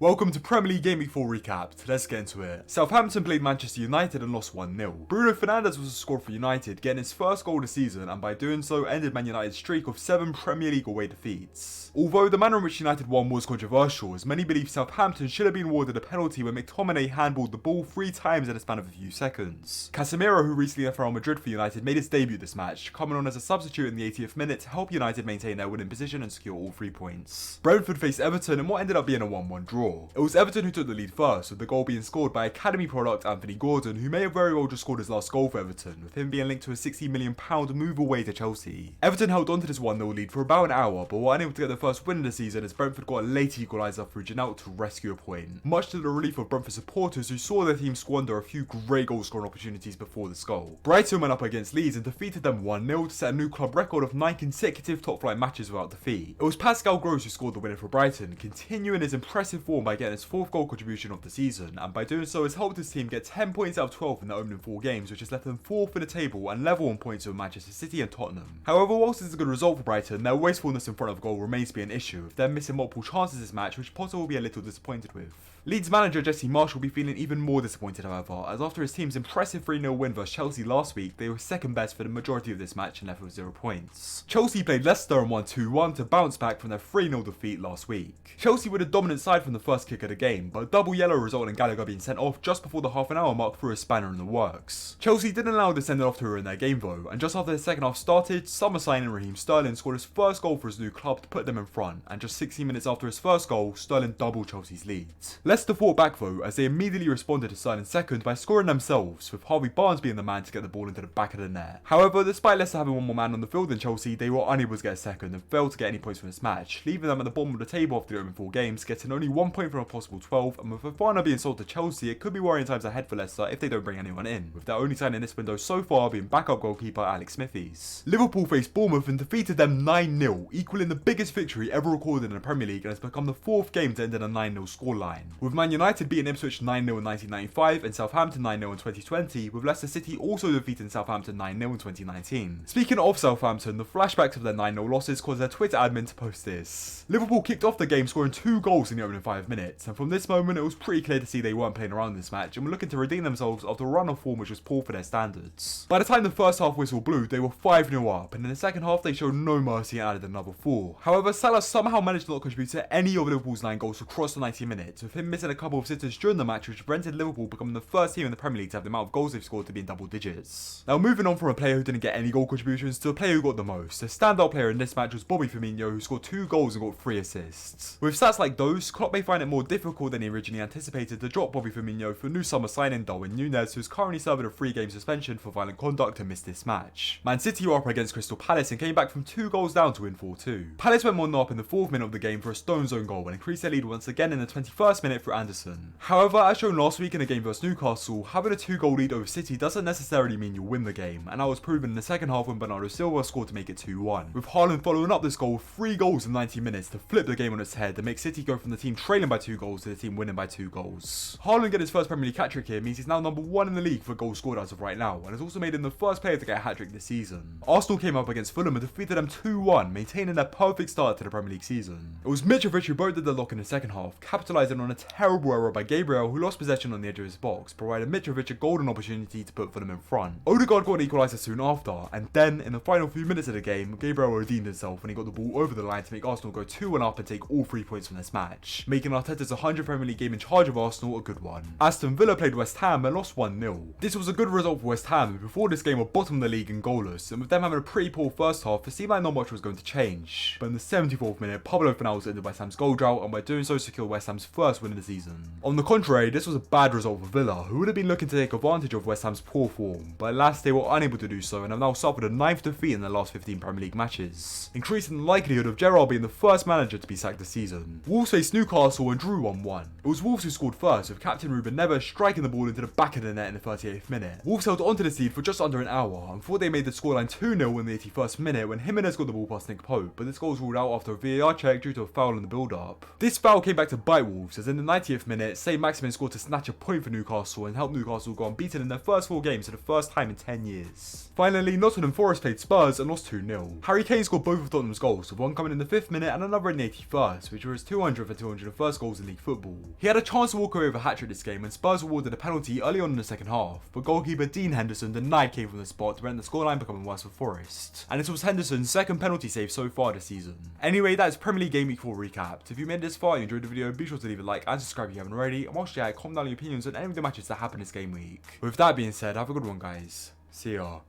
Welcome to Premier League Gameweek 4 recap. Let's get into it. Southampton played Manchester United and lost 1-0. Bruno Fernandes was the scorer for United, getting his first goal of the season, and by doing so ended Man United's streak of 7 Premier League away defeats. Although the manner in which United won was controversial, as many believe Southampton should have been awarded a penalty when McTominay handballed the ball 3 times in a span of a few seconds. CazR, who recently left Real Madrid for United, made his debut this match, coming on as a substitute in the 80th minute to help United maintain their winning position and secure all 3 points. Brentford faced Everton in what ended up being a 1-1 draw. It was Everton who took the lead first, with the goal being scored by academy product Anthony Gordon, who may have very well just scored his last goal for Everton, with him being linked to a £60 million move away to Chelsea. Everton held on to this 1-0 lead for about an hour, but were unable to get their first win of the season as Brentford got a late equaliser through Janelt to rescue a point, much to the relief of Brentford supporters who saw their team squander a few great goal scoring opportunities before this goal. Brighton went up against Leeds and defeated them 1-0 to set a new club record of 9 consecutive top flight matches without defeat. It was Pascal Gross who scored the winner for Brighton, continuing his impressive form by getting his 4th goal contribution of the season, and by doing so has helped his team get 10 points out of 12 in their opening 4 games, which has left them 4th in the table and level on points with Manchester City and Tottenham. However, whilst it's a good result for Brighton, their wastefulness in front of goal remains to be an issue, with them missing multiple chances this match, which Potter will be a little disappointed with. Leeds manager Jesse Marsch will be feeling even more disappointed, however, as after his team's impressive 3-0 win versus Chelsea last week, they were second best for the majority of this match and left with 0 points. Chelsea played Leicester and won 2-1 to bounce back from their 3-0 defeat last week. Chelsea were the dominant side from the first kick of the game, but a double yellow resulted in Gallagher being sent off just before the half an hour mark through a spanner in the works. Chelsea didn't allow this send off to ruin their game though, and just after the second half started, summer signing Raheem Sterling scored his first goal for his new club to put them in front, and just 16 minutes after his first goal, Sterling doubled Chelsea's lead. Leicester fought back though, as they immediately responded to Sterling's second by scoring themselves, with Harvey Barnes being the man to get the ball into the back of the net. However, despite Leicester having one more man on the field than Chelsea, they were unable to get a second and failed to get any points from this match, leaving them at the bottom of the table after the opening 4 games, getting only 1 point from a possible 12, and with Fofana being sold to Chelsea, it could be worrying times ahead for Leicester if they don't bring anyone in, with their only signing this window so far being backup goalkeeper Alex Smithies. Liverpool faced Bournemouth and defeated them 9-0, equaling the biggest victory ever recorded in the Premier League and has become the 4th game to end in a 9-0 scoreline, with Man United beating Ipswich 9-0 in 1995 and Southampton 9-0 in 2020, with Leicester City also defeating Southampton 9-0 in 2019. Speaking of Southampton, the flashbacks of their 9-0 losses caused their Twitter admin to post this. Liverpool kicked off the game scoring 2 goals in the opening 5 minutes, and from this moment it was pretty clear to see they weren't playing around this match and were looking to redeem themselves after a run of form which was poor for their standards. By the time the first half whistle blew, they were 5-0 up, and in the second half they showed no mercy and added another 4. However, Salah somehow managed to not contribute to any of Liverpool's 9 goals across the 90 minutes, with him missing a couple of sitters during the match, which prevented Liverpool becoming the first team in the Premier League to have the amount of goals they've scored to be in double digits. Now moving on from a player who didn't get any goal contributions to a player who got the most, the standout player in this match was Bobby Firmino, who scored 2 goals and got 3 assists. With stats like those, Klopp may find it more difficult than he originally anticipated to drop Bobby Firmino for new summer signing Darwin Núñez, who is currently serving a 3-game suspension for violent conduct and missed this match. Man City were up against Crystal Palace and came back from 2 goals down to win 4-2. Palace went 1-0 up in the 4th minute of the game for a Stones own goal and increased their lead once again in the 21st minute through Anderson. However, as shown last week in the game versus Newcastle, having a 2-goal lead over City doesn't necessarily mean you'll win the game, and that was proven in the second half when Bernardo Silva scored to make it 2-1, with Haaland following up this goal with 3 goals in 90 minutes to flip the game on its head and make City go from the team trailing by 2 goals to the team winning by 2 goals. Haaland getting his first Premier League hat-trick here means he's now number 1 in the league for goals scored as of right now, and has also made him the first player to get a hat-trick this season. Arsenal came up against Fulham and defeated them 2-1, maintaining their perfect start to the Premier League season. It was Mitrovic who broke the deadlock in the second half, capitalising on a terrible error by Gabriel, who lost possession on the edge of his box, providing Mitrovic a golden opportunity to put Fulham in front. Odegaard got an equaliser soon after, and then, in the final few minutes of the game, Gabriel redeemed himself when he got the ball over the line to make Arsenal go 2-1 up and take all 3 points from this match, making Arteta's 100th Premier League game in charge of Arsenal a good one. Aston Villa played West Ham and lost 1-0. This was a good result for West Ham, who before this game were bottom of the league and goalless, and with them having a pretty poor first half, it seemed like not much was going to change. But in the 74th minute, Pablo Fornals ended West Ham's goal drought, and by doing so secured West Ham's first win of the season. On the contrary, this was a bad result for Villa, who would have been looking to take advantage of West Ham's poor form, but alas they were unable to do so and have now suffered a 9th defeat in their last 15 Premier League matches, increasing the likelihood of Gerrard being the first manager to be sacked this season. Wolves faced Newcastle and drew 1-1. It was Wolves who scored first, with captain Ruben Neves striking the ball into the back of the net in the 38th minute. Wolves held onto the lead for just under an hour, and thought they made the scoreline 2-0 in the 81st minute when Jimenez got the ball past Nick Pope, but this goal was ruled out after a VAR check due to a foul in the build-up. This foul came back to bite Wolves, as in the 90th minute, Saint-Maximin scored to snatch a point for Newcastle and help Newcastle go unbeaten in their first 4 games for the first time in 10 years. Finally, Nottingham Forest played Spurs and lost 2-0. Harry Kane scored both of Tottenham's goals, with one coming in the 5th minute and another in the 81st, which were his 200th and 230th first goals in league football. He had a chance to walk away with a hat-trick this game, and Spurs awarded a penalty early on in the second half, but goalkeeper Dean Henderson denied Kane from the spot to prevent the scoreline becoming worse for Forest. And this was Henderson's second penalty save so far this season. Anyway, that is Premier League Gameweek 4 recapped. If you made it this far and you enjoyed the video, be sure to leave a like and subscribe if you haven't already, and whilst you're at, comment down your opinions on any of the matches that happened this game week. With that being said, have a good one guys. See ya.